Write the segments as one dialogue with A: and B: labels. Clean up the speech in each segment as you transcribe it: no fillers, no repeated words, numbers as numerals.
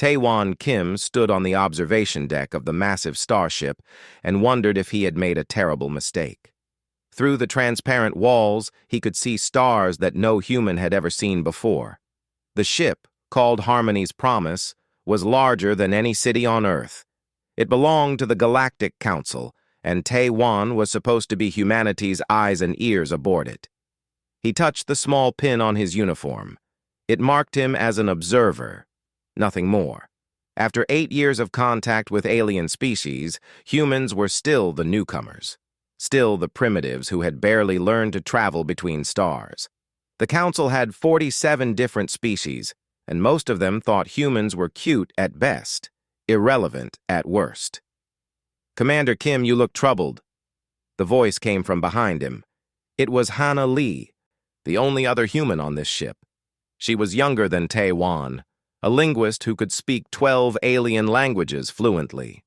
A: Taewon Kim stood on the observation deck of the massive starship and wondered if he had made a terrible mistake. Through the transparent walls, he could see stars that no human had ever seen before. The ship, called Harmony's Promise, was larger than any city on Earth. It belonged to the Galactic Council, and Taewon was supposed to be humanity's eyes and ears aboard it. He touched the small pin on his uniform. It marked him as an observer, nothing more. After 8 years of contact with alien species, humans were still the newcomers, still the primitives who had barely learned to travel between stars. The Council had 47 different species, and most of them thought humans were cute at best, irrelevant at worst. "Commander Kim, you look troubled." The voice came from behind him. It was Hana Lee, the only other human on this ship. She was younger than Taewon, a linguist who could speak 12 alien languages fluently.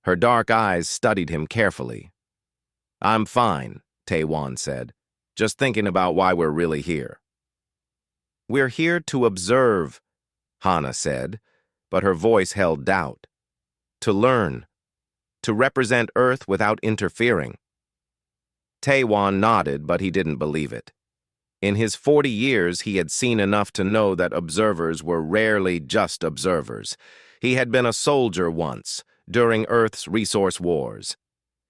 A: Her dark eyes studied him carefully. "I'm fine," Taewon said, "just thinking about why we're really here." "We're here to observe," Hana said, but her voice held doubt. "To learn. To represent Earth without interfering." Taewon nodded, but he didn't believe it. In his 40 years, he had seen enough to know that observers were rarely just observers. He had been a soldier once, during Earth's resource wars.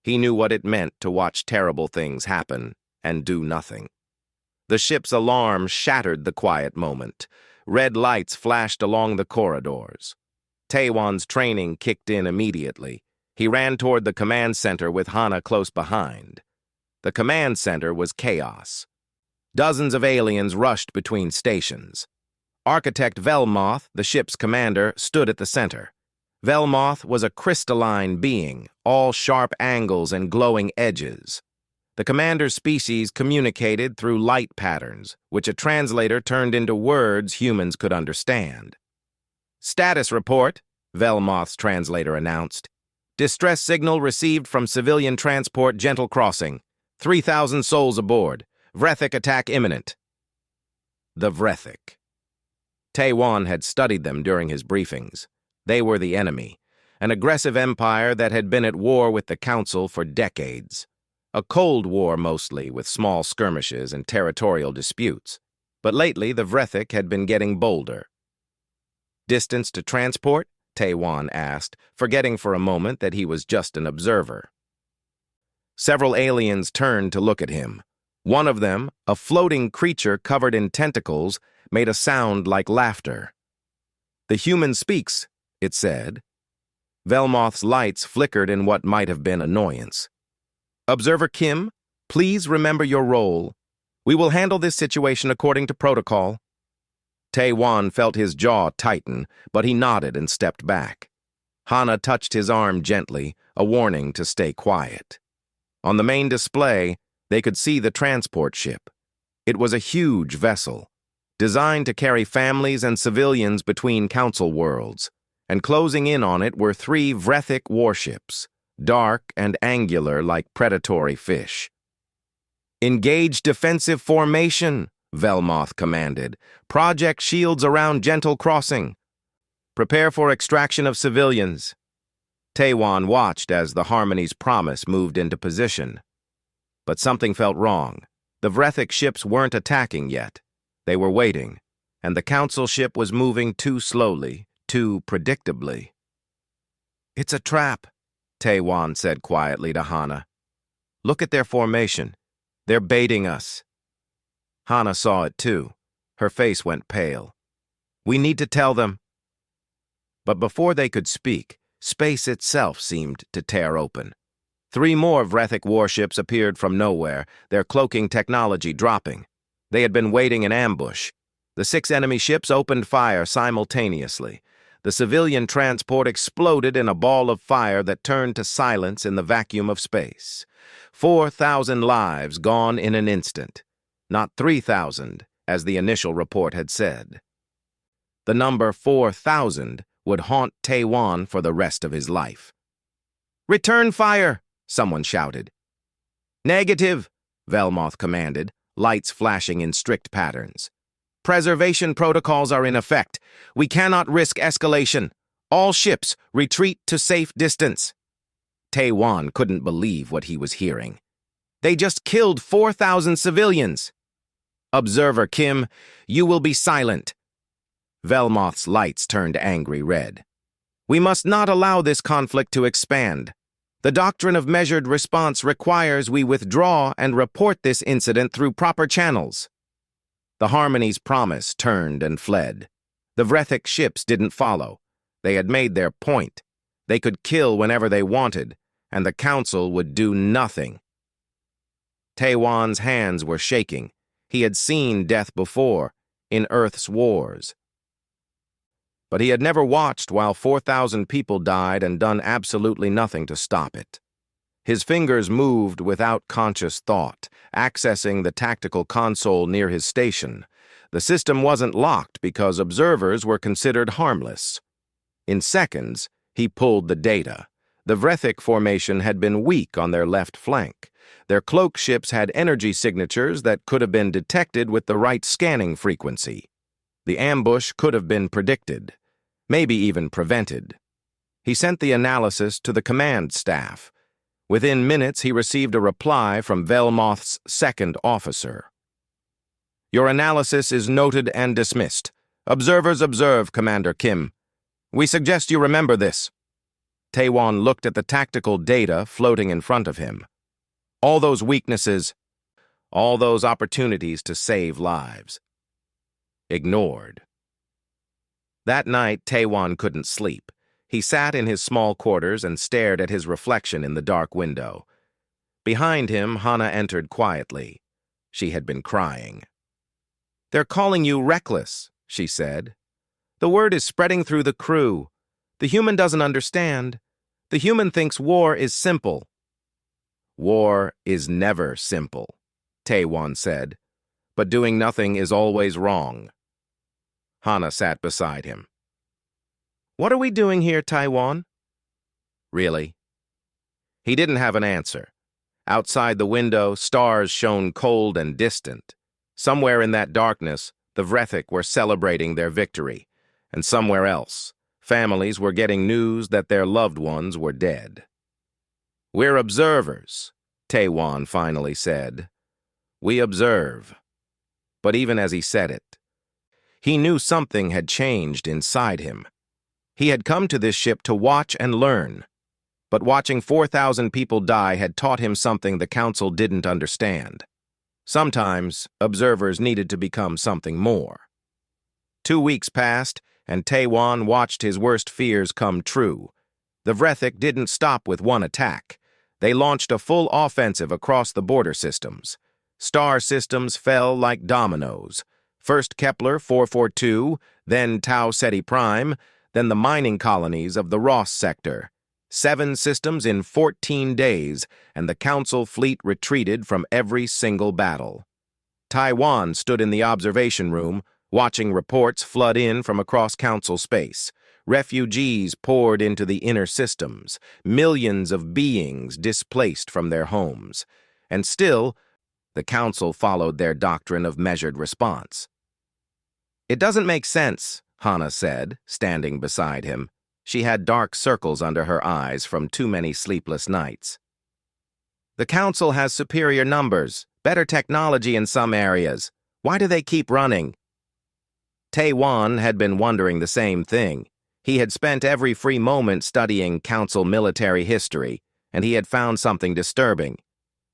A: He knew what it meant to watch terrible things happen and do nothing. The ship's alarm shattered the quiet moment. Red lights flashed along the corridors. Taewon's training kicked in immediately. He ran toward the command center with Hana close behind. The command center was chaos. Dozens of aliens rushed between stations. Architect Velmoth, the ship's commander, stood at the center. Velmoth was a crystalline being, all sharp angles and glowing edges. The commander's species communicated through light patterns, which a translator turned into words humans could understand. "Status report," Velmoth's translator announced. "Distress signal received from civilian transport Gentle Crossing. 3,000 souls aboard. Vrethik attack imminent." The Vrethik. Taewon had studied them during his briefings. They were the enemy, an aggressive empire that had been at war with the Council for decades. A cold war mostly, with small skirmishes and territorial disputes. But lately, the Vrethik had been getting bolder. "Distance to transport?" Taewon asked, forgetting for a moment that he was just an observer. Several aliens turned to look at him. One of them, a floating creature covered in tentacles, made a sound like laughter. "The human speaks," it said. Velmoth's lights flickered in what might have been annoyance. "Observer Kim, please remember your role. We will handle this situation according to protocol." Taewon felt his jaw tighten, but he nodded and stepped back. Hana touched his arm gently, a warning to stay quiet. On the main display, they could see the transport ship. It was a huge vessel, designed to carry families and civilians between Council worlds, and closing in on it were 3 Vrethik warships, dark and angular like predatory fish. "Engage defensive formation," Velmoth commanded. "Project shields around Gentle Crossing. Prepare for extraction of civilians." Taewon watched as the Harmony's Promise moved into position. But something felt wrong. The Vrethik ships weren't attacking yet. They were waiting, and the Council ship was moving too slowly, too predictably. "It's a trap," Taewon said quietly to Hana. "Look at their formation. They're baiting us." Hana saw it too. Her face went pale. "We need to tell them." But before they could speak, space itself seemed to tear open. 3 more Vrethik warships appeared from nowhere, their cloaking technology dropping. They had been waiting in ambush. The 6 enemy ships opened fire simultaneously. The civilian transport exploded in a ball of fire that turned to silence in the vacuum of space. 4,000 lives gone in an instant. Not 3,000, as the initial report had said. The number 4,000 would haunt Taewon for the rest of his life. "Return fire!" someone shouted. "Negative," Velmoth commanded, lights flashing in strict patterns. Preservation protocols are in effect. We cannot risk escalation. All ships, retreat to safe distance. Tae-wan couldn't believe what he was hearing. They just killed 4,000 civilians. Observer Kim, you will be silent. Velmoth's lights turned angry red. We must not allow this conflict to expand. The doctrine of measured response requires we withdraw and report this incident through proper channels. The Harmony's promise turned and fled. The Vrethic ships didn't follow. They had made their point. They could kill whenever they wanted, and the Council would do nothing. Tae-wan's hands were shaking. He had seen death before, in Earth's wars. But he had never watched while 4,000 people died and done absolutely nothing to stop it. His fingers moved without conscious thought, accessing the tactical console near his station. The system wasn't locked because observers were considered harmless. In seconds, he pulled the data. The Vrethic formation had been weak on their left flank. Their cloak ships had energy signatures that could have been detected with the right scanning frequency. The ambush could have been predicted, maybe even prevented. He sent the analysis to the command staff. Within minutes, he received a reply from Velmoth's second officer. Your analysis is noted and dismissed. Observers observe, Commander Kim. We suggest you remember this. Tae-wan looked at the tactical data floating in front of him. All those weaknesses, all those opportunities to save lives. Ignored. That night, Tae-wan couldn't sleep. He sat in his small quarters and stared at his reflection in the dark window. Behind him, Hana entered quietly. She had been crying. They're calling you reckless, she said. The word is spreading through the crew. The human doesn't understand. The human thinks war is simple. War is never simple, Tae-wan said, but doing nothing is always wrong. Hana sat beside him. What are we doing here, Tae-wan? Really? He didn't have an answer. Outside the window, stars shone cold and distant. Somewhere in that darkness, the Vrethic were celebrating their victory, and somewhere else, families were getting news that their loved ones were dead. We're observers, Tae-wan finally said. We observe. But even as he said it, he knew something had changed inside him. He had come to this ship to watch and learn, but watching 4,000 people die had taught him something the Council didn't understand. Sometimes, observers needed to become something more. 2 weeks passed, and Tae-wan watched his worst fears come true. The Vrethic didn't stop with one attack. They launched a full offensive across the border systems. Star systems fell like dominoes. First Kepler 442, then Tau Ceti Prime, then the mining colonies of the Ross sector. 7 systems in 14 days, and the Council fleet retreated from every single battle. Tae-wan stood in the observation room, watching reports flood in from across Council space. Refugees poured into the inner systems, millions of beings displaced from their homes. And still, the Council followed their doctrine of measured response. It doesn't make sense, Hana said, standing beside him. She had dark circles under her eyes from too many sleepless nights. The Council has superior numbers, better technology in some areas. Why do they keep running? Tae-wan had been wondering the same thing. He had spent every free moment studying Council military history, and he had found something disturbing.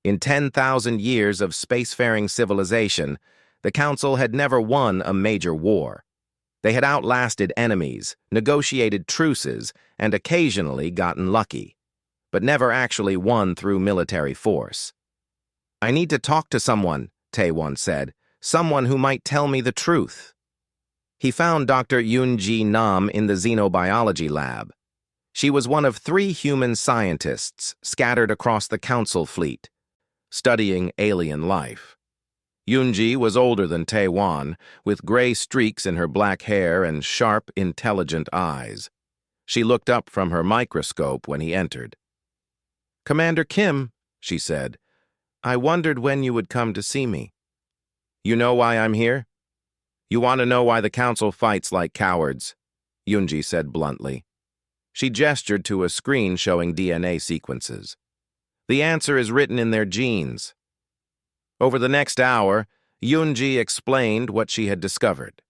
A: In 10,000 years of spacefaring civilization, the Council had never won a major war. They had outlasted enemies, negotiated truces, and occasionally gotten lucky, but never actually won through military force. I need to talk to someone, Tae-wan said, someone who might tell me the truth. He found Dr. Yoon-ji Nam in the xenobiology lab. She was one of 3 human scientists scattered across the Council fleet, studying alien life. Yoon-ji was older than Tae-wan, with gray streaks in her black hair and sharp, intelligent eyes. She looked up from her microscope when he entered. Commander Kim, she said, I wondered when you would come to see me. You know why I'm here? You want to know why the council fights like cowards? Yunji said bluntly. She gestured to a screen showing DNA sequences. The answer is written in their genes. Over the next hour, Yunji explained what she had discovered.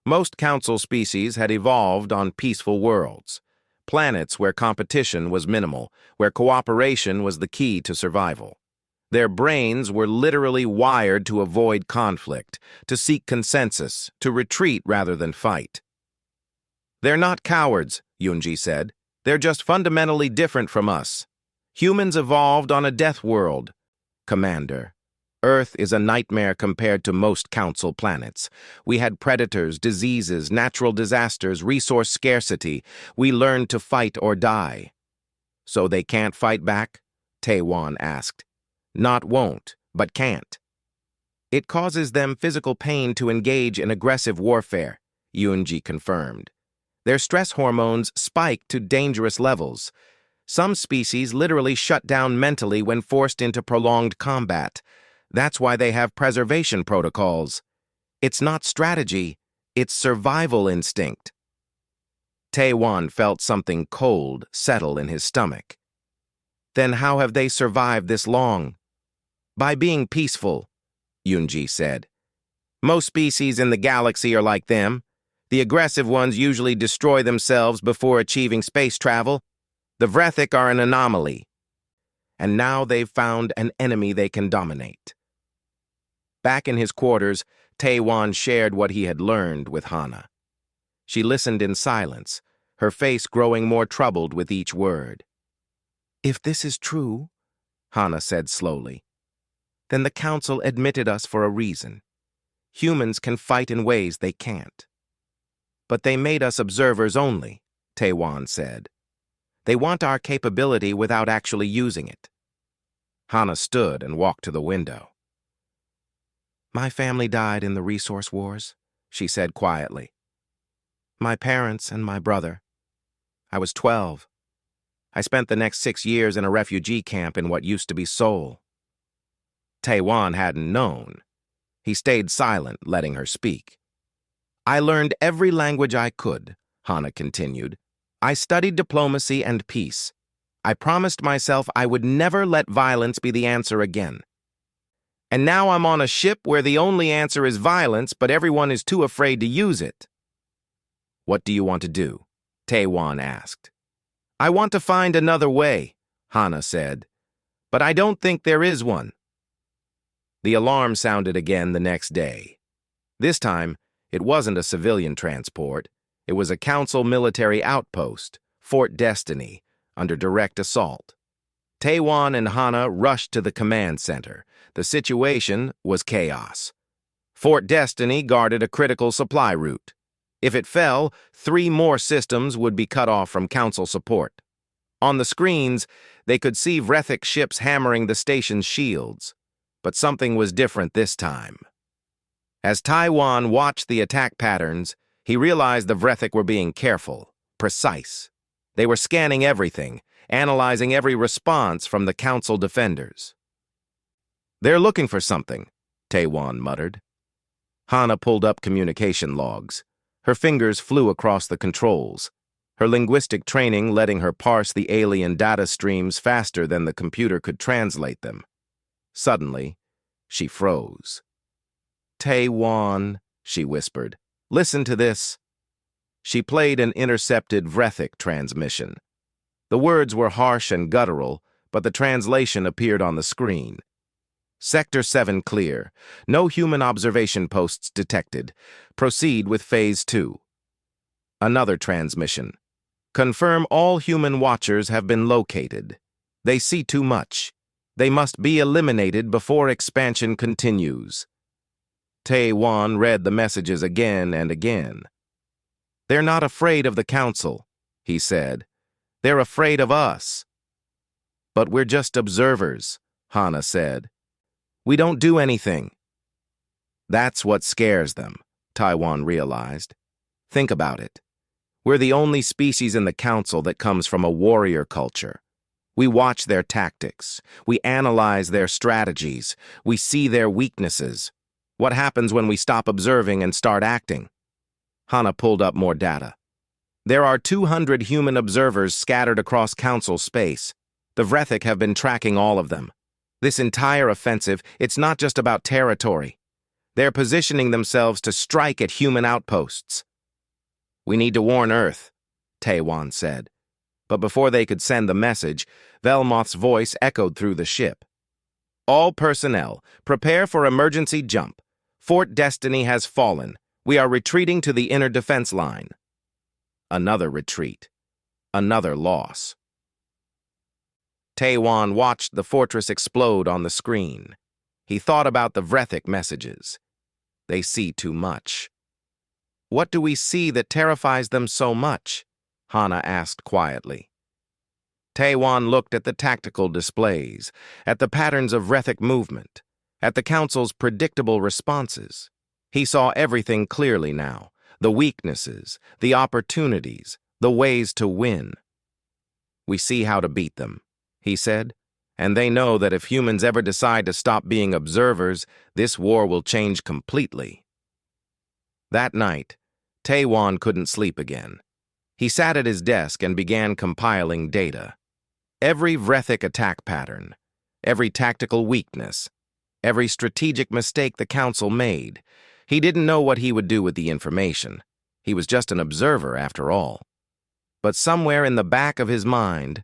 A: Most council species had evolved on peaceful worlds, planets where competition was minimal, where cooperation was the key to survival. Their brains were literally wired to avoid conflict, to seek consensus, to retreat rather than fight. They're not cowards, Yunji said. They're just fundamentally different from us. Humans evolved on a death world. Commander, Earth is a nightmare compared to most council planets. We had predators, diseases, natural disasters, resource scarcity. We learned to fight or die. So they can't fight back? Taewon asked. Not won't, but can't. It causes them physical pain to engage in aggressive warfare, Yunji confirmed. Their stress hormones spike to dangerous levels. Some species literally shut down mentally when forced into prolonged combat. That's why they have preservation protocols. It's not strategy, it's survival instinct. Taewon felt something cold settle in his stomach. Then how have they survived this long? By being peaceful, Yunji said. Most species in the galaxy are like them. The aggressive ones usually destroy themselves before achieving space travel. The Vrethik are an anomaly. And now they've found an enemy they can dominate. Back in his quarters, Taewon shared what he had learned with Hana. She listened in silence, her face growing more troubled with each word. If this is true, Hana said slowly, then the Council admitted us for a reason. Humans can fight in ways they can't. But they made us observers only, Taewon said. They want our capability without actually using it. Hana stood and walked to the window. My family died in the resource wars, she said quietly. My parents and my brother. I was 12. I spent the next 6 years in a refugee camp in what used to be Seoul. Taewon hadn't known. He stayed silent, letting her speak. I learned every language I could, Hana continued. I studied diplomacy and peace. I promised myself I would never let violence be the answer again. And now I'm on a ship where the only answer is violence, but everyone is too afraid to use it. What do you want to do? Taewon asked. I want to find another way, Hana said. But I don't think there is one. The alarm sounded again the next day. This time, it wasn't a civilian transport. It was a council military outpost, Fort Destiny, under direct assault. Taewon and Hana rushed to the command center. The situation was chaos. Fort Destiny guarded a critical supply route. If it fell, 3 more systems would be cut off from council support. On the screens, they could see Vrethik ships hammering the station's shields. But something was different this time. As Taewon watched the attack patterns, he realized the Vrethik were being careful, precise. They were scanning everything, analyzing every response from the council defenders. They're looking for something, Taewon muttered. Hana pulled up communication logs. Her fingers flew across the controls, her linguistic training letting her parse the alien data streams faster than the computer could translate them. Suddenly, she froze. Taewon, she whispered, listen to this. She played an intercepted Vrethik transmission. The words were harsh and guttural, but the translation appeared on the screen. Sector 7 clear. No human observation posts detected. Proceed with Phase 2. Another transmission. Confirm all human watchers have been located. They see too much. They must be eliminated before expansion continues. Taewon read the messages again and again. They're not afraid of the council, he said. They're afraid of us. But we're just observers, Hana said. We don't do anything. That's what scares them, Taewon realized. Think about it. We're the only species in the council that comes from a warrior culture. We watch their tactics. We analyze their strategies. We see their weaknesses. What happens when we stop observing and start acting? Hana pulled up more data. There are 200 human observers scattered across Council space. The Vrethik have been tracking all of them. This entire offensive, it's not just about territory. They're positioning themselves to strike at human outposts. We need to warn Earth, Taewon said. But before they could send the message, Velmoth's voice echoed through the ship. All personnel, prepare for emergency jump. Fort Destiny has fallen. We are retreating to the inner defense line. Another retreat. Another loss. Taewon watched the fortress explode on the screen. He thought about the Vrethik messages. They see too much. What do we see that terrifies them so much? Hana asked quietly. Taewon looked at the tactical displays, at the patterns of Vrethik movement, at the Council's predictable responses. He saw everything clearly now, the weaknesses, the opportunities, the ways to win. We see how to beat them, he said, and they know that if humans ever decide to stop being observers, this war will change completely. That night, Taewon couldn't sleep again. He sat at his desk and began compiling data. Every Vrethik attack pattern, every tactical weakness, every strategic mistake the Council made. He didn't know what he would do with the information. He was just an observer, after all. But somewhere in the back of his mind,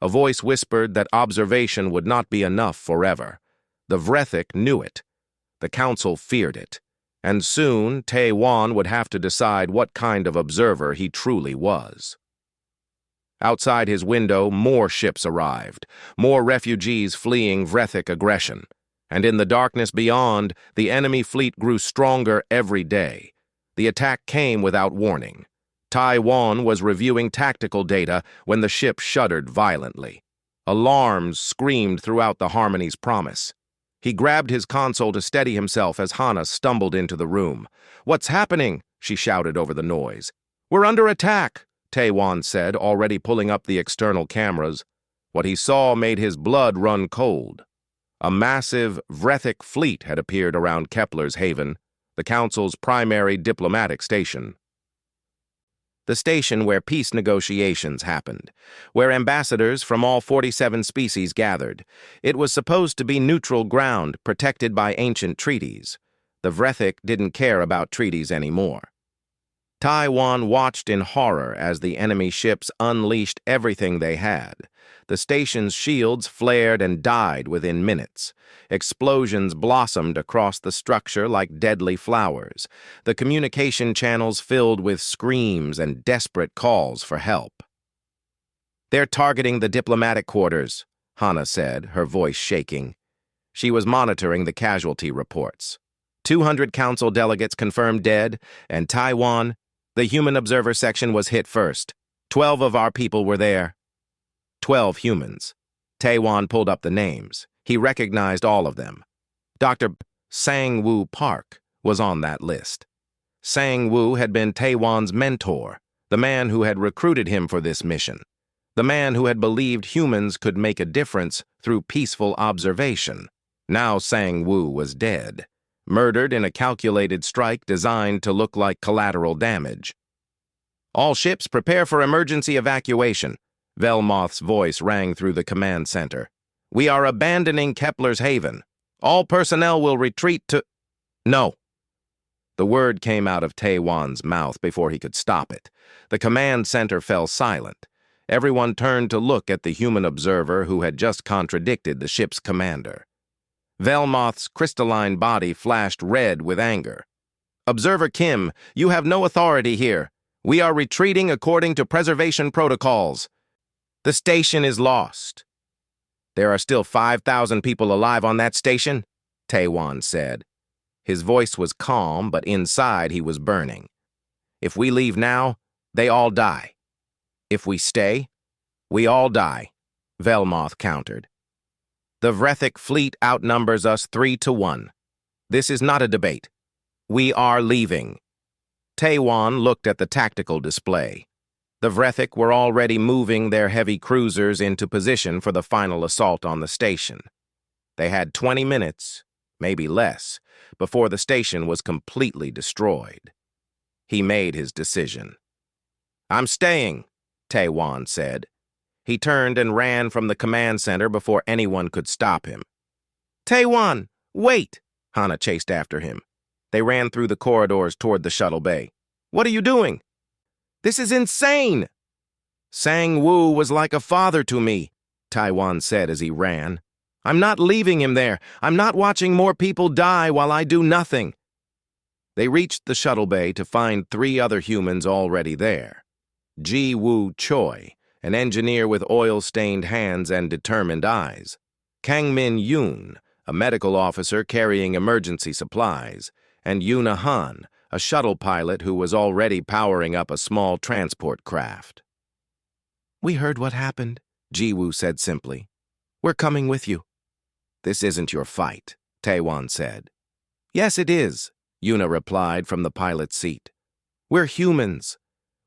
A: a voice whispered that observation would not be enough forever. The Vrethik knew it. The Council feared it. And soon, Taewon would have to decide what kind of observer he truly was. Outside his window, more ships arrived, more refugees fleeing Vrethik aggression. And in the darkness beyond, the enemy fleet grew stronger every day. The attack came without warning. Taewon was reviewing tactical data when the ship shuddered violently. Alarms screamed throughout the Harmony's promise. He grabbed his console to steady himself as Hana stumbled into the room. "What's happening?" she shouted over the noise. "We're under attack," Taewon said, already pulling up the external cameras. What he saw made his blood run cold. A massive Vrethik fleet had appeared around Kepler's haven, the Council's primary diplomatic station. The station where peace negotiations happened, where ambassadors from all 47 species gathered. It was supposed to be neutral ground protected by ancient treaties. The Vrethik didn't care about treaties anymore. Taewon watched in horror as the enemy ships unleashed everything they had. The station's shields flared and died within minutes. Explosions blossomed across the structure like deadly flowers. The communication channels filled with screams and desperate calls for help. "They're targeting the diplomatic quarters," Hana said, her voice shaking. She was monitoring the casualty reports. 200 Council delegates confirmed dead, and Taewon, the human observer section, was hit first. 12 of our people were there. 12 humans. Taewon pulled up the names. He recognized all of them. Dr. Sang-Woo Park was on that list. Sang-Woo had been Taewon's mentor, the man who had recruited him for this mission, the man who had believed humans could make a difference through peaceful observation. Now Sang-Woo was dead, murdered in a calculated strike designed to look like collateral damage. "All ships prepare for emergency evacuation." Velmoth's voice rang through the command center. "We are abandoning Kepler's haven. All personnel will retreat to—" "No." The word came out of Taewon's mouth before he could stop it. The command center fell silent. Everyone turned to look at the human observer who had just contradicted the ship's commander. Velmoth's crystalline body flashed red with anger. "Observer Kim, you have no authority here. We are retreating according to preservation protocols. The station is lost." "There are still 5,000 people alive on that station," Taewon said. His voice was calm, but inside he was burning. "If we leave now, they all die. If we stay, we all die," Velmoth countered. "The Vrethik fleet outnumbers us 3-1. This is not a debate. We are leaving." Taewon looked at the tactical display. The Vrethik were already moving their heavy cruisers into position for the final assault on the station. They had 20 minutes, maybe less, before the station was completely destroyed. He made his decision. "I'm staying," Tae-wan said. He turned and ran from the command center before anyone could stop him. "Tae-wan, wait!" Hana chased after him. They ran through the corridors toward the shuttle bay. "What are you doing?" "This is insane!" "Sang-woo was like a father to me," Tae-wan said as he ran. "I'm not leaving him there. I'm not watching more people die while I do nothing." They reached the shuttle bay to find 3 other humans already there. Ji-woo Choi, an engineer with oil-stained hands and determined eyes. Kang-min Yoon, a medical officer carrying emergency supplies, and Yoona Han, a shuttle pilot who was already powering up a small transport craft. "We heard what happened," Ji-woo said simply. "We're coming with you." "This isn't your fight," Tae-wan said. "Yes, it is," Yoona replied from the pilot's seat. "We're humans.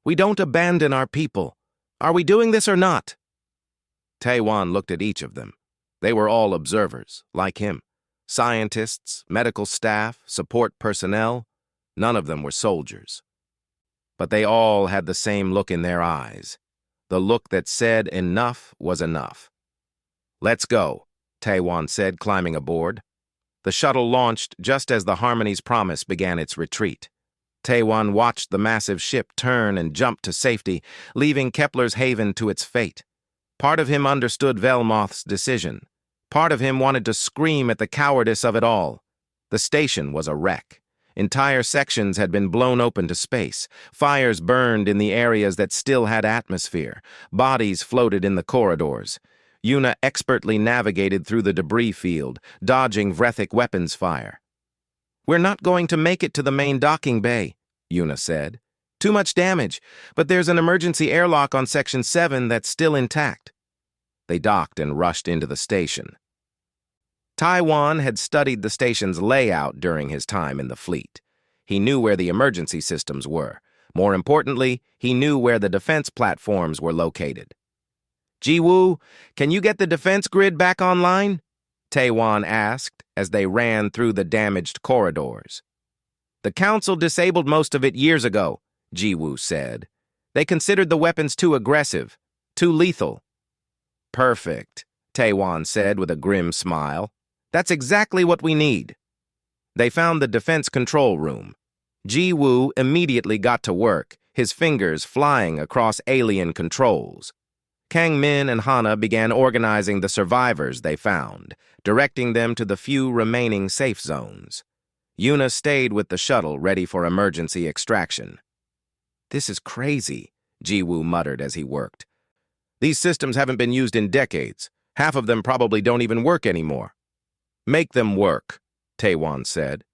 A: We don't abandon our people. Are we doing this or not?" Tae-wan looked at each of them. They were all observers, like him. Scientists, medical staff, support personnel. None of them were soldiers. But they all had the same look in their eyes. The look that said enough was enough. "Let's go," Tae-wan said, climbing aboard. The shuttle launched just as the Harmony's Promise began its retreat. Tae-wan watched the massive ship turn and jump to safety, leaving Kepler's haven to its fate. Part of him understood Velmoth's decision. Part of him wanted to scream at the cowardice of it all. The station was a wreck. Entire sections had been blown open to space. Fires burned in the areas that still had atmosphere. Bodies floated in the corridors. Yoona expertly navigated through the debris field, dodging Vrethic weapons fire. "We're not going to make it to the main docking bay," Yoona said. "Too much damage, but there's an emergency airlock on Section 7 that's still intact." They docked and rushed into the station. Tae-wan had studied the station's layout during his time in the fleet. He knew where the emergency systems were. More importantly, he knew where the defense platforms were located. "Ji-woo, can you get the defense grid back online?" Tae-wan asked as they ran through the damaged corridors. "The Council disabled most of it years ago," Ji-woo said. "They considered the weapons too aggressive, too lethal." "Perfect," Tae-wan said with a grim smile. "That's exactly what we need." They found the defense control room. Ji-woo immediately got to work, his fingers flying across alien controls. Kang-min and Hana began organizing the survivors they found, directing them to the few remaining safe zones. Yoona stayed with the shuttle, ready for emergency extraction. "This is crazy," Ji-woo muttered as he worked. "These systems haven't been used in decades. Half of them probably don't even work anymore." "Make them work," Tae-wan said.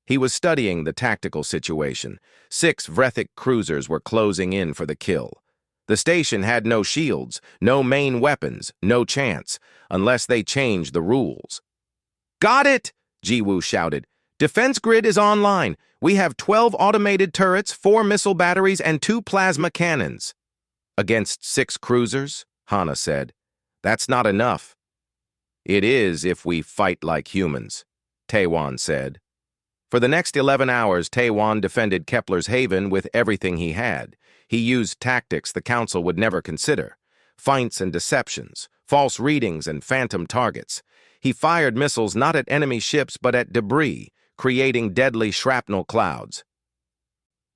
A: He was studying the tactical situation. 6 Vrethic cruisers were closing in for the kill. The station had no shields, no main weapons, no chance, unless they changed the rules. "Got it!" Ji-woo shouted. "Defense grid is online. We have 12 automated turrets, 4 missile batteries, and 2 plasma cannons." "Against 6 cruisers?" Hana said. "That's not enough." "It is if we fight like humans," Tae-wan said. For the next 11 hours, Tae-wan defended Kepler's haven with everything he had. He used tactics the Council would never consider. Feints and deceptions, false readings and phantom targets. He fired missiles not at enemy ships but at debris, creating deadly shrapnel clouds.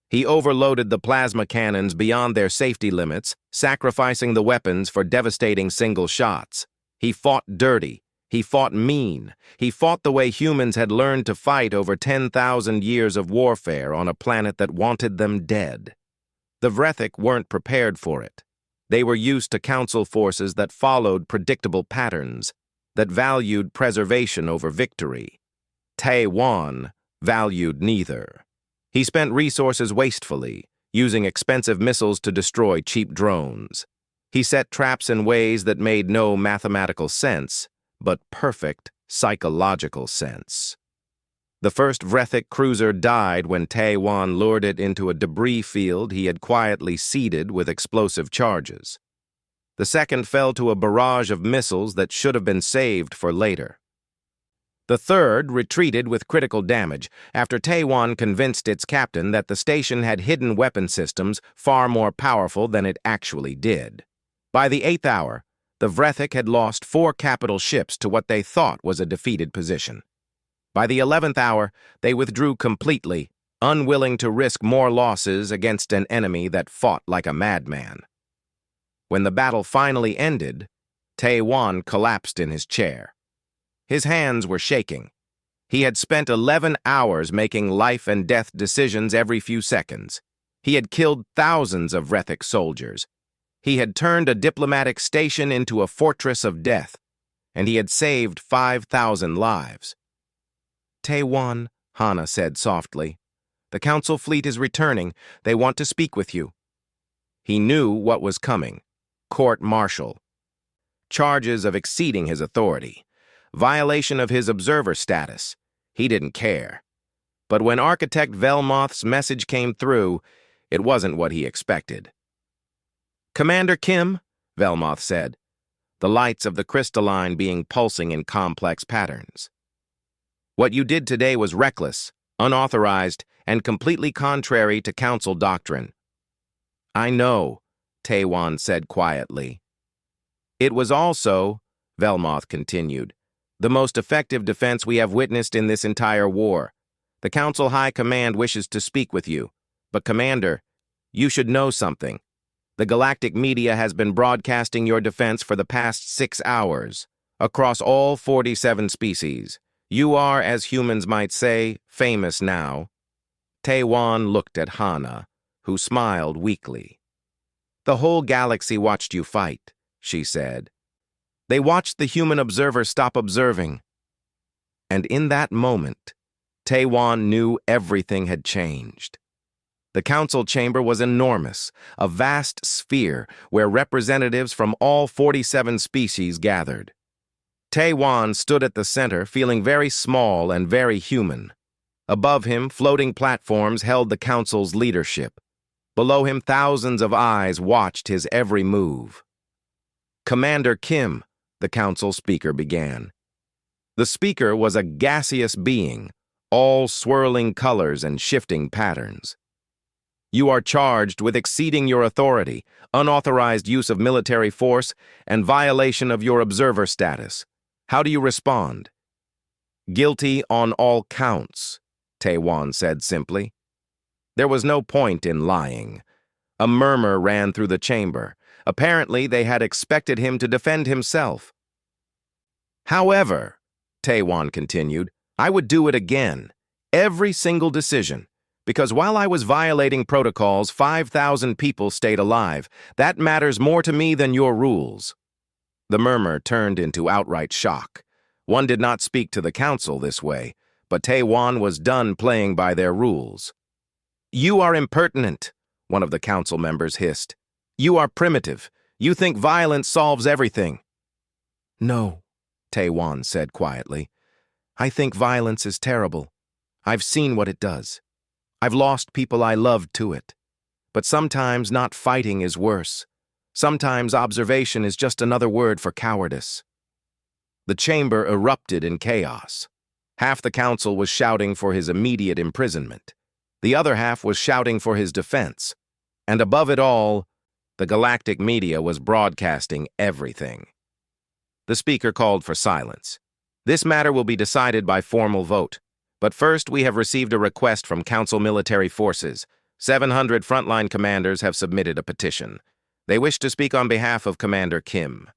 A: He overloaded the plasma cannons beyond their safety limits, sacrificing the weapons for devastating single shots. He fought dirty. He fought mean. He fought the way humans had learned to fight over 10,000 years of warfare on a planet that wanted them dead. The Vrethic weren't prepared for it. They were used to Council forces that followed predictable patterns, that valued preservation over victory. Tae-wan valued neither. He spent resources wastefully, using expensive missiles to destroy cheap drones. He set traps in ways that made no mathematical sense, but perfect psychological sense. The first Vrethic cruiser died when Tae-wan lured it into a debris field he had quietly seeded with explosive charges. The second fell to a barrage of missiles that should have been saved for later. The third retreated with critical damage after Taiwan convinced its captain that the station had hidden weapon systems far more powerful than it actually did. By the 8th hour, the Vrethik had lost 4 capital ships to what they thought was a defeated position. By the 11th hour, they withdrew completely, unwilling to risk more losses against an enemy that fought like a madman. When the battle finally ended, Taiwan collapsed in his chair. His hands were shaking. He had spent 11 hours making life-and-death decisions every few seconds. He had killed thousands of Vrethik soldiers. He had turned a diplomatic station into a fortress of death, and he had saved 5,000 lives. "Taiwan," Hana said softly, "the Council fleet is returning. They want to speak with you." He knew what was coming. Court-martial. Charges of exceeding his authority. Violation of his observer status. He didn't care. But when Architect Velmoth's message came through, it wasn't what he expected. "Commander Kim," Velmoth said, the lights of the crystalline being pulsing in complex patterns. "What you did today was reckless, unauthorized, and completely contrary to Council doctrine." "I know," Taiwan said quietly. "It was also," Velmoth continued, "the most effective defense we have witnessed in this entire war. The Council High Command wishes to speak with you. But, Commander, you should know something. The galactic media has been broadcasting your defense for the past 6 hours, across all 47 species. You are, as humans might say, famous now." Taiwan looked at Hana, who smiled weakly. "The whole galaxy watched you fight," she said. "They watched the human observer stop observing." And in that moment, Taiwan knew everything had changed. The council chamber was enormous, a vast sphere where representatives from all 47 species gathered. Taiwan stood at the center, feeling very small and very human. Above him, floating platforms held the council's leadership. Below him, thousands of eyes watched his every move. "Commander Kim," the council speaker began. The speaker was a gaseous being, all swirling colors and shifting patterns. "You are charged with exceeding your authority, unauthorized use of military force, and violation of your observer status. How do you respond?" "Guilty on all counts," Taiwan said simply. There was no point in lying. A murmur ran through the chamber. Apparently, they had expected him to defend himself. "However," Taiwan continued, "I would do it again. Every single decision. Because while I was violating protocols, 5,000 people stayed alive. That matters more to me than your rules." The murmur turned into outright shock. One did not speak to the council this way, but Taiwan was done playing by their rules. "You are impertinent," one of the council members hissed. "You are primitive. You think violence solves everything." "No," Taiwan said quietly. "I think violence is terrible. I've seen what it does. I've lost people I loved to it. But sometimes not fighting is worse. Sometimes observation is just another word for cowardice." The chamber erupted in chaos. Half the council was shouting for his immediate imprisonment. The other half was shouting for his defense. And above it all, the galactic media was broadcasting everything. The speaker called for silence. "This matter will be decided by formal vote. But first, we have received a request from Council Military Forces. 700 frontline commanders have submitted a petition. They wish to speak on behalf of Commander Kim."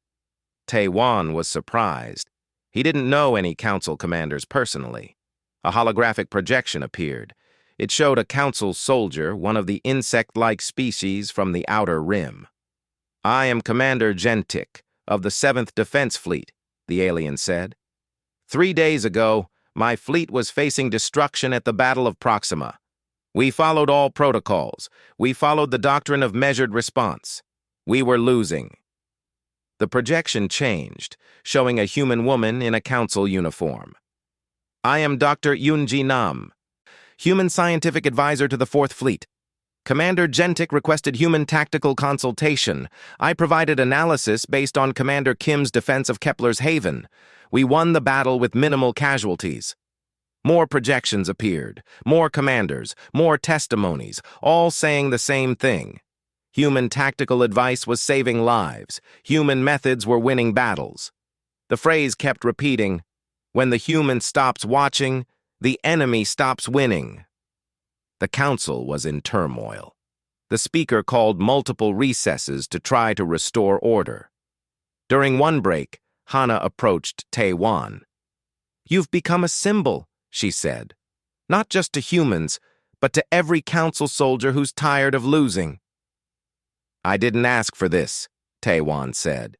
A: Taiwan was surprised. He didn't know any Council commanders personally. A holographic projection appeared. It showed a Council soldier, one of the insect-like species from the Outer Rim. "I am Commander Gentik of the 7th Defense Fleet," the alien said. 3 days ago, my fleet was facing destruction at the Battle of Proxima. We followed all protocols. We followed the doctrine of measured response. We were losing." The projection changed, showing a human woman in a council uniform. "I am Dr. Yoonji Nam, Human Scientific Advisor to the 4th Fleet. Commander Gentik requested human tactical consultation. I provided analysis based on Commander Kim's defense of Kepler's Haven. We won the battle with minimal casualties. More projections appeared, more commanders, more testimonies, all saying the same thing. Human tactical advice was saving lives. Human methods were winning battles. The phrase kept repeating, "When the human stops watching, the enemy stops winning." The council was in turmoil. The speaker called multiple recesses to try to restore order. During one break, Hana approached Tae-wan. "You've become a symbol," she said, "not just to humans, but to every council soldier who's tired of losing." "I didn't ask for this," Tae-wan said.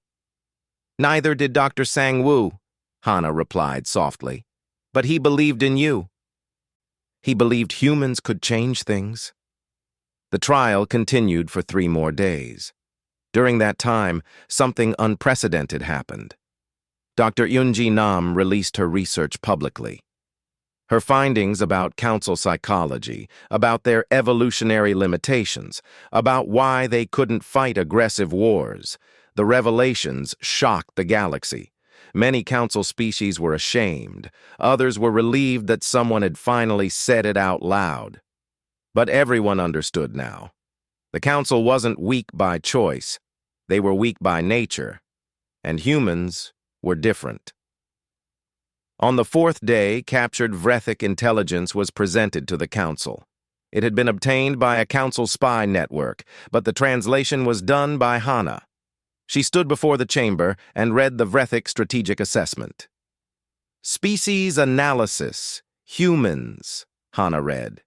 A: "Neither did Dr. Sang-woo," Hana replied softly. "But he believed in you." He believed humans could change things. The trial continued for 3 more days. During that time, something unprecedented happened. Dr. Yoonji Nam released her research publicly. Her findings about council psychology, about their evolutionary limitations, about why they couldn't fight aggressive wars, the revelations shocked the galaxy. Many council species were ashamed. Others were relieved that someone had finally said it out loud. But everyone understood now. The council wasn't weak by choice. They were weak by nature. And humans were different. On the 4th day, captured Vrethic intelligence was presented to the council. It had been obtained by a council spy network, but the translation was done by Hana. She stood before the chamber and read the Vrethic strategic assessment. "Species analysis, humans," Hana read.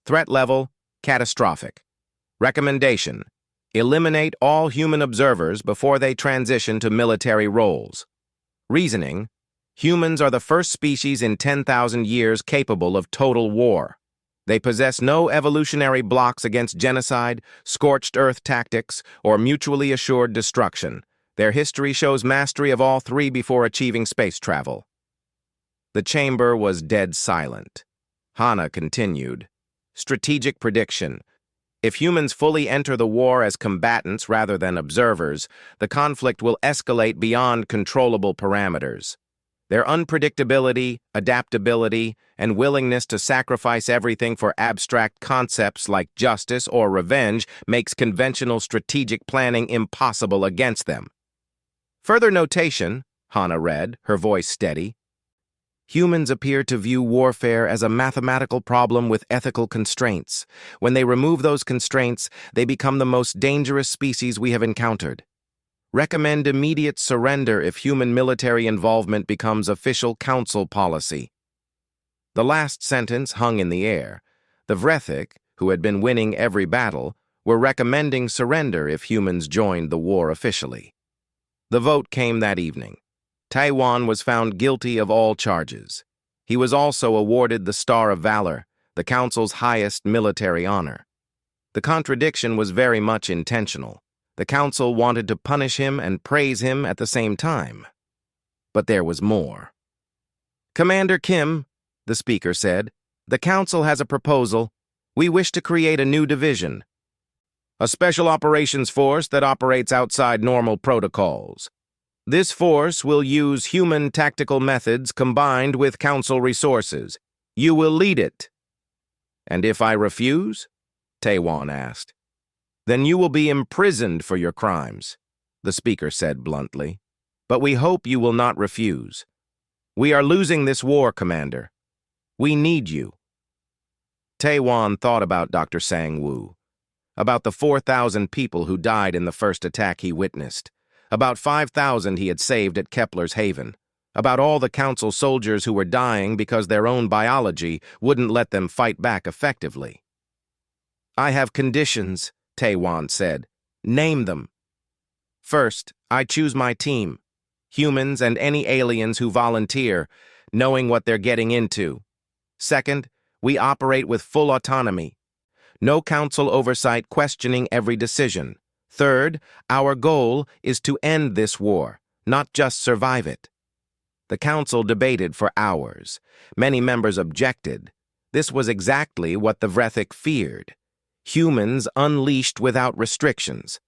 A: "Threat level, catastrophic. Recommendation, eliminate all human observers before they transition to military roles. Reasoning, humans are the first species in 10,000 years capable of total war. They possess no evolutionary blocks against genocide, scorched earth tactics, or mutually assured destruction. Their history shows mastery of all 3 before achieving space travel." The chamber was dead silent. Hana continued, "Strategic prediction. If humans fully enter the war as combatants rather than observers, the conflict will escalate beyond controllable parameters. Their unpredictability, adaptability, and willingness to sacrifice everything for abstract concepts like justice or revenge makes conventional strategic planning impossible against them." Further notation, Hana read, her voice steady. "Humans appear to view warfare as a mathematical problem with ethical constraints. When they remove those constraints, they become the most dangerous species we have encountered. Recommend immediate surrender if human military involvement becomes official council policy." The last sentence hung in the air. The Vrethic, who had been winning every battle, were recommending surrender if humans joined the war officially. The vote came that evening. Tae-wan was found guilty of all charges. He was also awarded the Star of Valor, the council's highest military honor. The contradiction was very much intentional. The council wanted to punish him and praise him at the same time. But there was more. "Commander Kim," the speaker said, "the council has a proposal. We wish to create a new division. A special operations force that operates outside normal protocols. This force will use human tactical methods combined with council resources. You will lead it." "And if I refuse?" Tae-wan asked. "Then you will be imprisoned for your crimes," the speaker said bluntly. "But we hope you will not refuse. We are losing this war, Commander. We need you." Tae-wan thought about Dr. Sang-woo, about the 4,000 people who died in the first attack he witnessed, about 5,000 he had saved at Kepler's Haven, about all the council soldiers who were dying because their own biology wouldn't let them fight back effectively. "I have conditions," Tae-wan said. "Name them." "First, I choose my team. Humans and any aliens who volunteer, knowing what they're getting into. Second, we operate with full autonomy. No council oversight questioning every decision. Third, our goal is to end this war, not just survive it." The council debated for hours. Many members objected. This was exactly what the Vrethic feared. Humans unleashed without restrictions.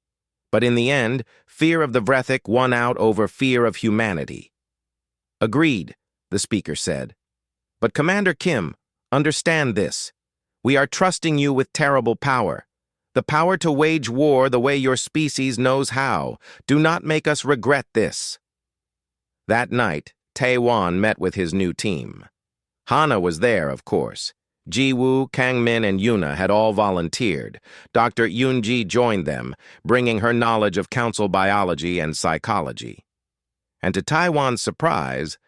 A: But in the end, fear of the Vrethic won out over fear of humanity. Agreed, the speaker said. But Commander Kim, understand this. We are trusting you with terrible power. The power to wage war the way your species knows how. Do not make us regret this. That night, Tae-wan met with his new team. Hana was there, of course. Ji-woo, Kang-min, and Yuna had all volunteered. Dr. Yoon-ji joined them, bringing her knowledge of council biology and psychology. And to Taiwan's surprise,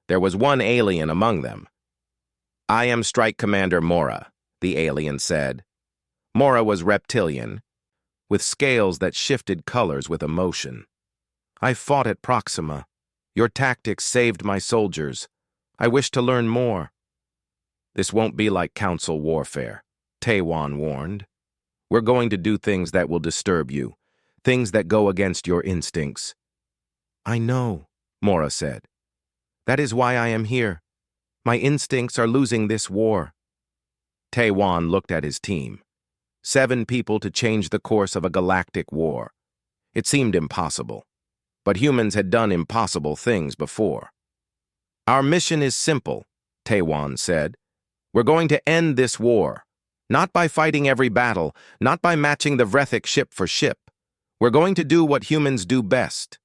A: there was one alien among them. I am Strike Commander Mora, the alien said. Mora was reptilian, with scales that shifted colors with emotion. I fought at Proxima. Your tactics saved my soldiers. I wish to learn more. This won't be like council warfare, Tae-wan warned. We're going to do things that will disturb you, things that go against your instincts. I know, Mora said. That is why I am here. My instincts are losing this war. Tae-wan looked at his team. 7 people to change the course of a galactic war. It seemed impossible. But humans had done impossible things before. Our mission is simple, Tae-wan said. We're going to end this war. Not by fighting every battle, not by matching the Vrethik ship for ship. We're going to do what humans do best.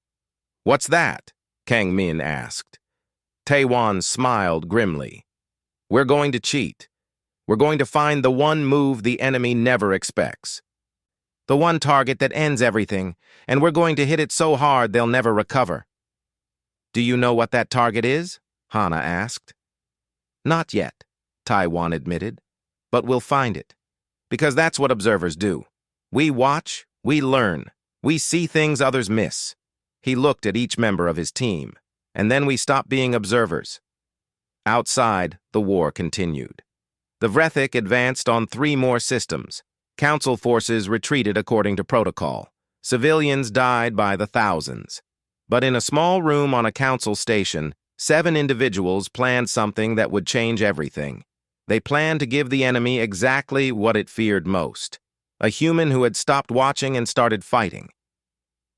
A: What's that? Kang-min asked. Tae-wan smiled grimly. We're going to cheat. We're going to find the one move the enemy never expects. The one target that ends everything, and we're going to hit it so hard they'll never recover. Do you know what that target is? Hana asked. Not yet, Tae-wan admitted, but we'll find it. Because that's what observers do. We watch, we learn, we see things others miss. He looked at each member of his team, and then we stopped being observers. Outside, the war continued. The Vrethik advanced on 3 more systems. Council forces retreated according to protocol. Civilians died by the thousands. But in a small room on a council station, 7 individuals planned something that would change everything. They planned to give the enemy exactly what it feared most. A human who had stopped watching and started fighting.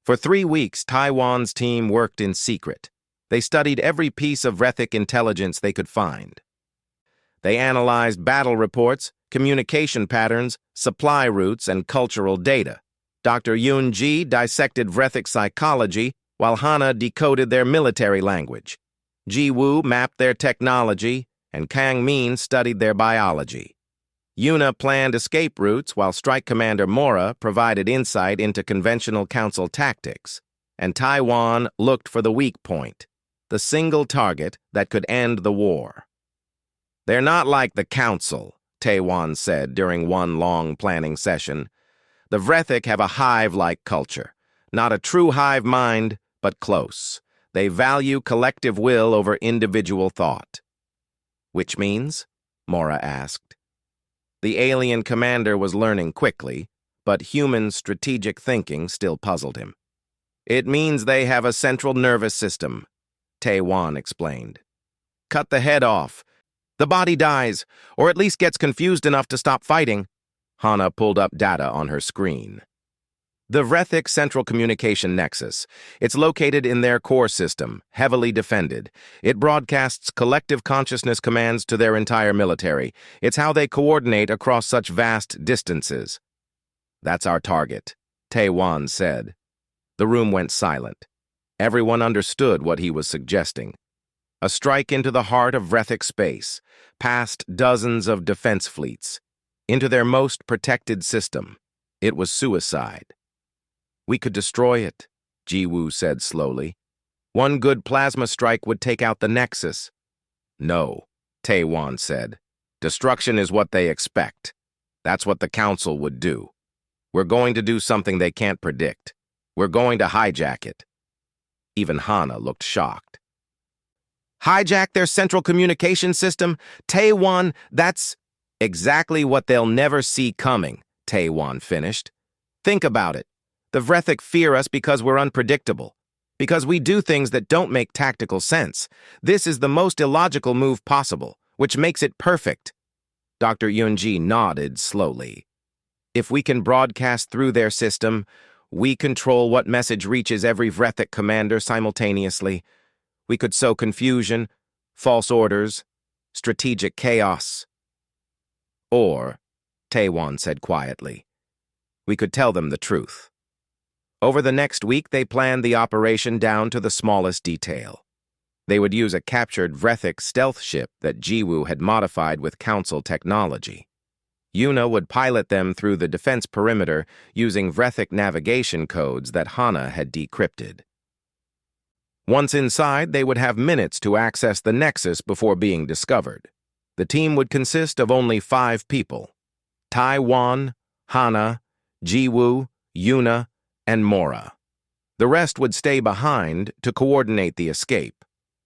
A: For 3 weeks, Taiwan's team worked in secret. They studied every piece of Vrethik intelligence they could find. They analyzed battle reports, communication patterns, supply routes, and cultural data. Dr. Yoon-ji dissected Vrethik psychology, while Hana decoded their military language. Ji-woo mapped their technology, and Kang-min studied their biology. Yuna planned escape routes, while Strike Commander Mora provided insight into conventional council tactics. And Taiwan looked for the weak point, the single target that could end the war. They're not like the council, Tae-wan said during one long planning session. The Vrethik have a hive-like culture. Not a true hive mind, but close. They value collective will over individual thought. Which means? Mora asked. The alien commander was learning quickly, but human strategic thinking still puzzled him. It means they have a central nervous system, Tae-wan explained. Cut the head off. The body dies, or at least gets confused enough to stop fighting. Hana pulled up data on her screen. The Vrethik Central Communication Nexus. It's located in their core system, heavily defended. It broadcasts collective consciousness commands to their entire military. It's how they coordinate across such vast distances. That's our target, Tae-wan said. The room went silent. Everyone understood what he was suggesting. A strike into the heart of Vrethik space, past dozens of defense fleets, into their most protected system. It was suicide. We could destroy it, Ji-woo said slowly. One good plasma strike would take out the Nexus. No, Tae-wan said. Destruction is what they expect. That's what the Council would do. We're going to do something they can't predict. We're going to hijack it. Even Hana looked shocked. Hijack their central communication system? Tae-wan, that's exactly what they'll never see coming, Tae-wan finished. Think about it. The Vrethik fear us because we're unpredictable, because we do things that don't make tactical sense. This is the most illogical move possible, which makes it perfect. Dr. Yoon-ji nodded slowly. If we can broadcast through their system, we control what message reaches every Vrethik commander simultaneously. We could sow confusion, false orders, strategic chaos. Or, Taewon said quietly, we could tell them the truth. Over the next week, they planned the operation down to the smallest detail. They would use a captured Vrethik stealth ship that Jiwoo had modified with Council technology. Yuna would pilot them through the defense perimeter using Vrethik navigation codes that Hana had decrypted. Once inside, they would have minutes to access the Nexus before being discovered. The team would consist of only 5 people: Taewon, Hana, Jiwoo, Yuna, and Mora. The rest would stay behind to coordinate the escape.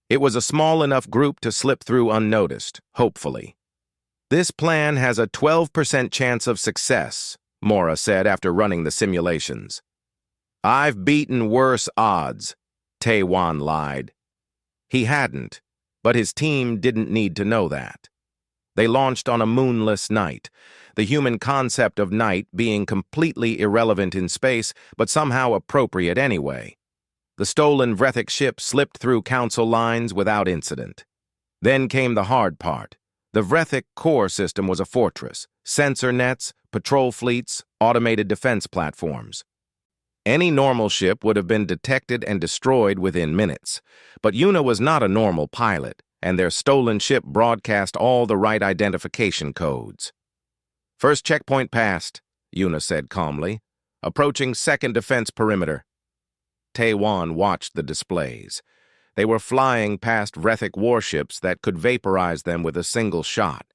A: It was a small enough group to slip through unnoticed, hopefully. This plan has a 12% chance of success, Mora said after running the simulations. I've beaten worse odds, Taewon lied. He hadn't, but his team didn't need to know that. They launched on a moonless night, the human concept of night being completely irrelevant in space, but somehow appropriate anyway. The stolen Vrethik ship slipped through Council lines without incident. Then came the hard part. The Vrethik core system was a fortress: sensor nets, patrol fleets, automated defense platforms. Any normal ship would have been detected and destroyed within minutes. But Yuna was not a normal pilot, and their stolen ship broadcast all the right identification codes. First checkpoint passed, Yuna said calmly. Approaching second defense perimeter. Taewon watched the displays. They were flying past Vrethik warships that could vaporize them with a single shot.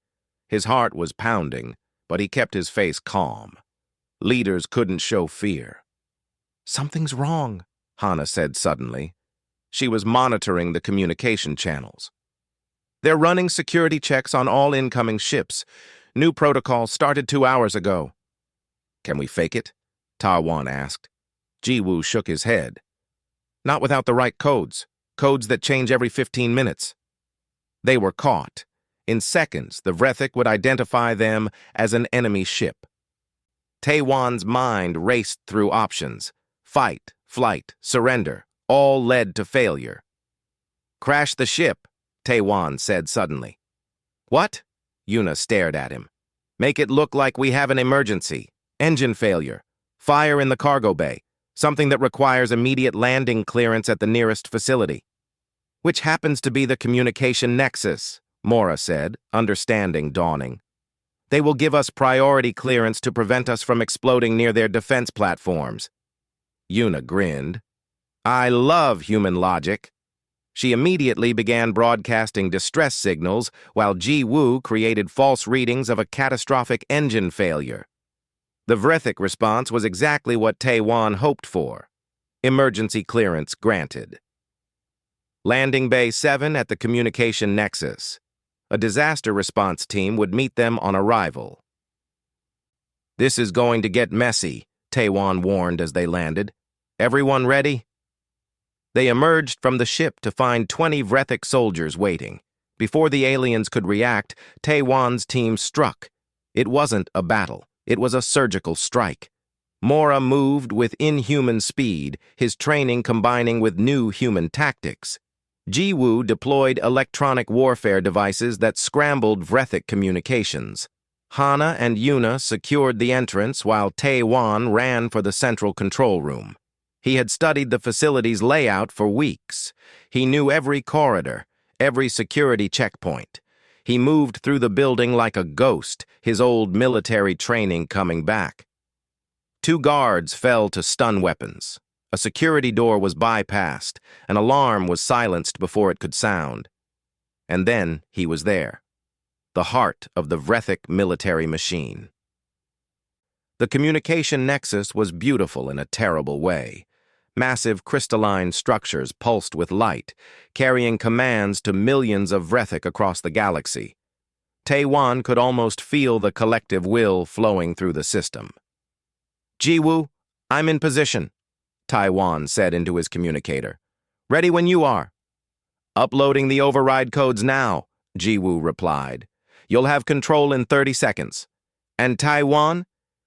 A: His heart was pounding, but he kept his face calm. Leaders couldn't show fear. Something's wrong, Hana said suddenly. She was monitoring the communication channels. They're running security checks on all incoming ships. New protocol started 2 hours ago. Can we fake it? Taewon asked. Jiwoo shook his head. Not without the right codes. Codes that change every 15 minutes. They were caught. In seconds, the Vrethik would identify them as an enemy ship. Taewon's mind raced through options. Fight, flight, surrender, all led to failure. Crash the ship, Taewon said suddenly. What? Yuna stared at him. Make it look like we have an emergency. Engine failure. Fire in the cargo bay. Something that requires immediate landing clearance at the nearest facility. Which happens to be the communication nexus, Mora said, understanding dawning. They will give us priority clearance to prevent us from exploding near their defense platforms. Yuna grinned. I love human logic. She immediately began broadcasting distress signals while Jiwoo created false readings of a catastrophic engine failure. The Vrethik response was exactly what Taewon hoped for. Emergency clearance granted. Landing Bay 7 at the communication nexus. A disaster response team would meet them on arrival. This is going to get messy, Taewon warned as they landed. Everyone ready? They emerged from the ship to find 20 Vrethik soldiers waiting. Before the aliens could react, Taewon's team struck. It wasn't a battle. It was a surgical strike. Mora moved with inhuman speed, his training combining with new human tactics. Jiwoo deployed electronic warfare devices that scrambled Vrethik communications. Hana and Yuna secured the entrance while Taewon ran for the central control room. He had studied the facility's layout for weeks. He knew every corridor, every security checkpoint. He moved through the building like a ghost, his old military training coming back. 2 guards fell to stun weapons. A security door was bypassed. An alarm was silenced before it could sound. And then he was there. The heart of the Vrethik military machine. The communication nexus was beautiful in a terrible way. Massive crystalline structures pulsed with light, carrying commands to millions of Vrethik across the galaxy. Taewon could almost feel the collective will flowing through the system. Jiwoo, I'm in position, Taewon said into his communicator. Ready when you are. Uploading the override codes now, Jiwoo replied. You'll have control in 30 seconds. And Taewon,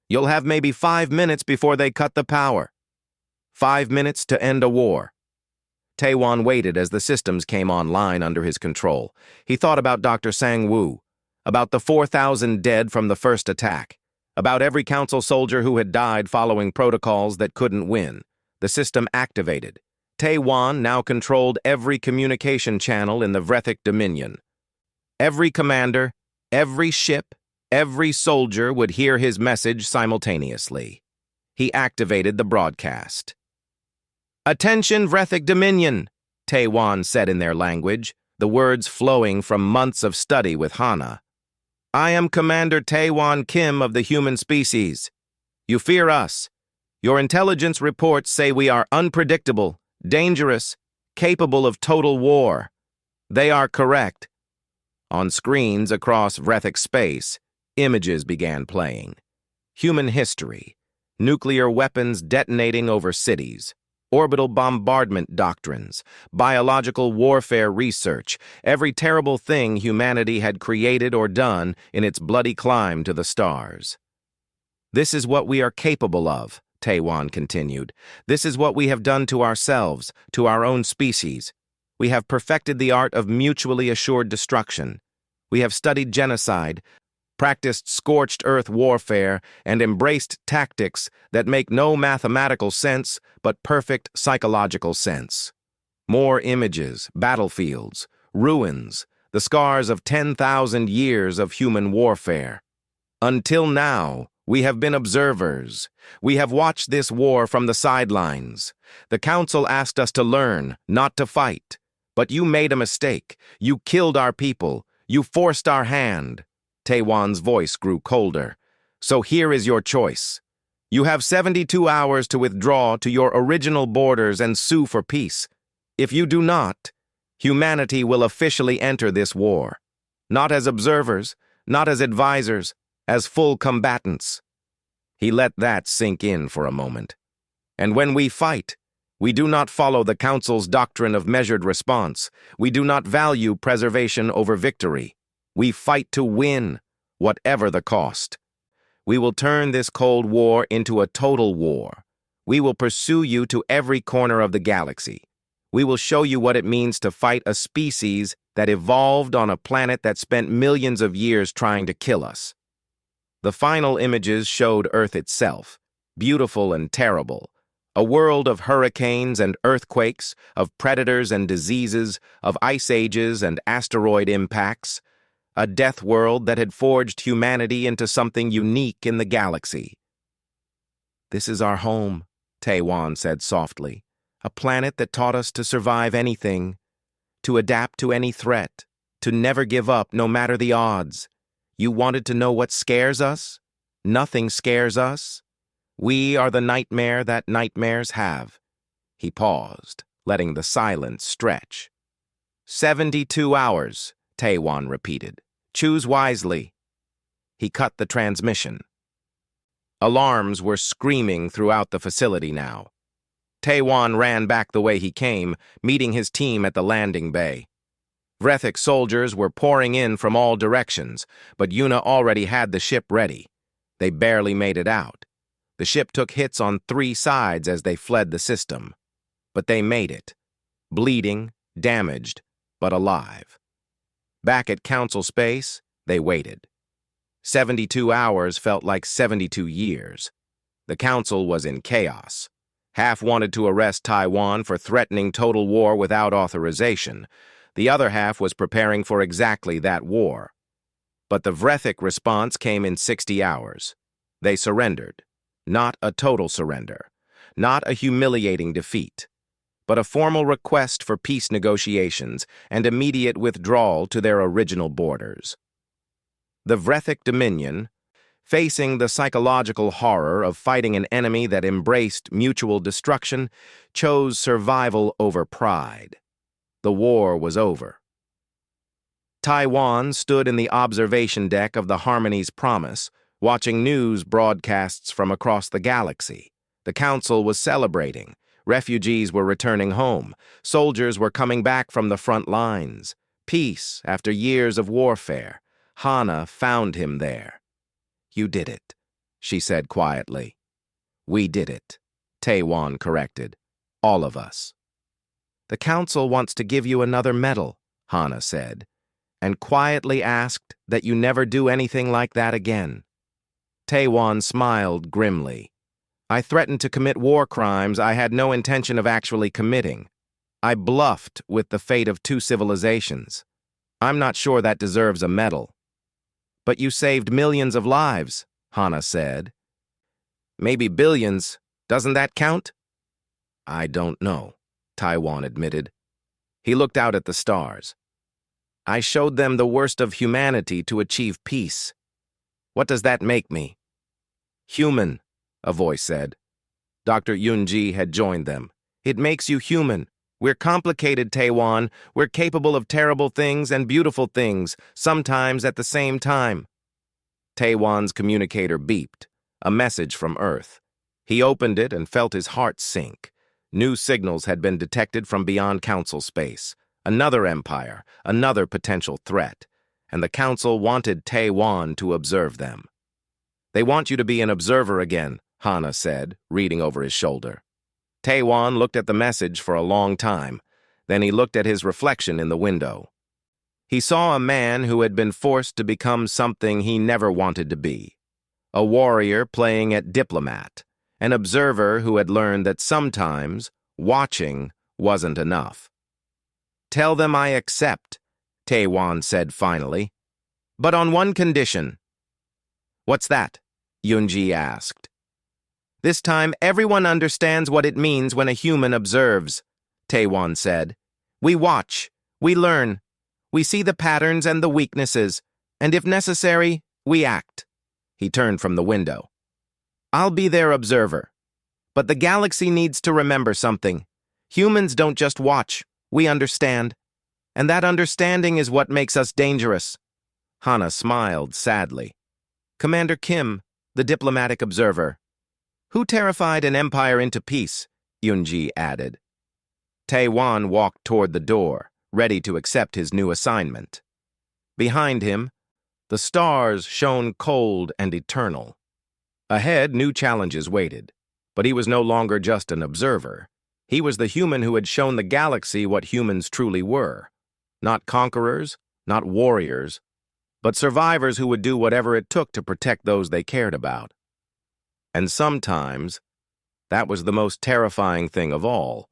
A: you'll have maybe 5 minutes before they cut the power. 5 minutes to end a war. Taewon waited as the systems came online under his control. He thought about Dr. Sang-woo, about the 4,000 dead from the first attack, about every council soldier who had died following protocols that couldn't win. The system activated. Taewon now controlled every communication channel in the Vrethic Dominion. Every commander, every ship, every soldier would hear his message simultaneously. He activated the broadcast. "Attention, Vrethic Dominion," Taewon said in their language, the words flowing from months of study with Hana. "I am Commander Taewon Kim of the human species. You fear us. Your intelligence reports say we are unpredictable, dangerous, capable of total war. They are correct." On screens across Vrethic space, images began playing. Human history, nuclear weapons detonating over cities, orbital bombardment doctrines, biological warfare research, every terrible thing humanity had created or done in its bloody climb to the stars. "This is what we are capable of," Taewon continued. "This is what we have done to ourselves, to our own species. We have perfected the art of mutually assured destruction. We have studied genocide, practiced scorched earth warfare, and embraced tactics that make no mathematical sense but perfect psychological sense. More images, battlefields, ruins, the scars of 10,000 years of human warfare. Until now, we have been observers. We have watched this war from the sidelines. The council asked us to learn, not to fight. But you made a mistake. You killed our people. You forced our hand." Taewon's voice grew colder. "So here is your choice. You have 72 hours to withdraw to your original borders and sue for peace. If you do not, humanity will officially enter this war. Not as observers, not as advisors, as full combatants." He let that sink in for a moment. "And when we fight, we do not follow the Council's doctrine of measured response. We do not value preservation over victory. We fight to win, whatever the cost. We will turn this Cold War into a total war. We will pursue you to every corner of the galaxy. We will show you what it means to fight a species that evolved on a planet that spent millions of years trying to kill us." The final images showed Earth itself, beautiful and terrible, a world of hurricanes and earthquakes, of predators and diseases, of ice ages and asteroid impacts, a death world that had forged humanity into something unique in the galaxy. "This is our home," Taewon said softly, "a planet that taught us to survive anything, to adapt to any threat, to never give up no matter the odds. You wanted to know what scares us? Nothing scares us. We are the nightmare that nightmares have." He paused, letting the silence stretch. 72 hours, Taewon repeated. "Choose wisely." He cut the transmission. Alarms were screaming throughout the facility now. Taewon ran back the way he came, meeting his team at the landing bay. Vrethic soldiers were pouring in from all directions, but Yuna already had the ship ready. They barely made it out. The ship took hits on 3 sides as they fled the system. But they made it. Bleeding, damaged, but alive. Back at Council Space, they waited. 72 hours felt like 72 years. The Council was in chaos. Half wanted to arrest Taewon for threatening total war without authorization. The other half was preparing for exactly that war. But the Vrethic response came in 60 hours. They surrendered. Not a total surrender. Not a humiliating defeat. But a formal request for peace negotiations and immediate withdrawal to their original borders. The Vrethic Dominion, facing the psychological horror of fighting an enemy that embraced mutual destruction, chose survival over pride. The war was over. Taewon stood in the observation deck of the Harmony's Promise, watching news broadcasts from across the galaxy. The Council was celebrating. Refugees were returning home. Soldiers were coming back from the front lines. Peace after years of warfare. Hana found him there. "You did it," she said quietly. "We did it," Taewon corrected. "All of us." "The council wants to give you another medal," Hana said, "and quietly asked that you never do anything like that again." Taewon smiled grimly. "I threatened to commit war crimes I had no intention of actually committing. I bluffed with the fate of 2 civilizations. I'm not sure that deserves a medal." "But you saved millions of lives," Hana said. "Maybe billions. Doesn't that count?" "I don't know," Taewon admitted. He looked out at the stars. "I showed them the worst of humanity to achieve peace. What does that make me?" "Human," a voice said. Dr. Yoonji had joined them. "It makes you human. We're complicated, Taewon. We're capable of terrible things and beautiful things, sometimes at the same time." Taewon's communicator beeped, a message from Earth. He opened it and felt his heart sink. New signals had been detected from beyond Council space. Another empire, another potential threat. And the Council wanted Taewon to observe them. "They want you to be an observer again," Hana said, reading over his shoulder. Taewon looked at the message for a long time. Then he looked at his reflection in the window. He saw a man who had been forced to become something he never wanted to be. A warrior playing at diplomat. An observer who had learned that sometimes watching wasn't enough. "Tell them I accept," Taewon said finally. "But on one condition." "What's that?" Yoonji asked. "This time everyone understands what it means when a human observes," Taewon said. "We watch, we learn, we see the patterns and the weaknesses, and if necessary, we act." He turned from the window. "I'll be their observer. But the galaxy needs to remember something. Humans don't just watch, we understand. And that understanding is what makes us dangerous." Hana smiled sadly. "Commander Kim, the diplomatic observer. Who terrified an empire into peace?" Yoonji added. Taewon walked toward the door, ready to accept his new assignment. Behind him, the stars shone cold and eternal. Ahead, new challenges waited, but he was no longer just an observer. He was the human who had shown the galaxy what humans truly were. Not conquerors, not warriors, but survivors who would do whatever it took to protect those they cared about. And sometimes, that was the most terrifying thing of all.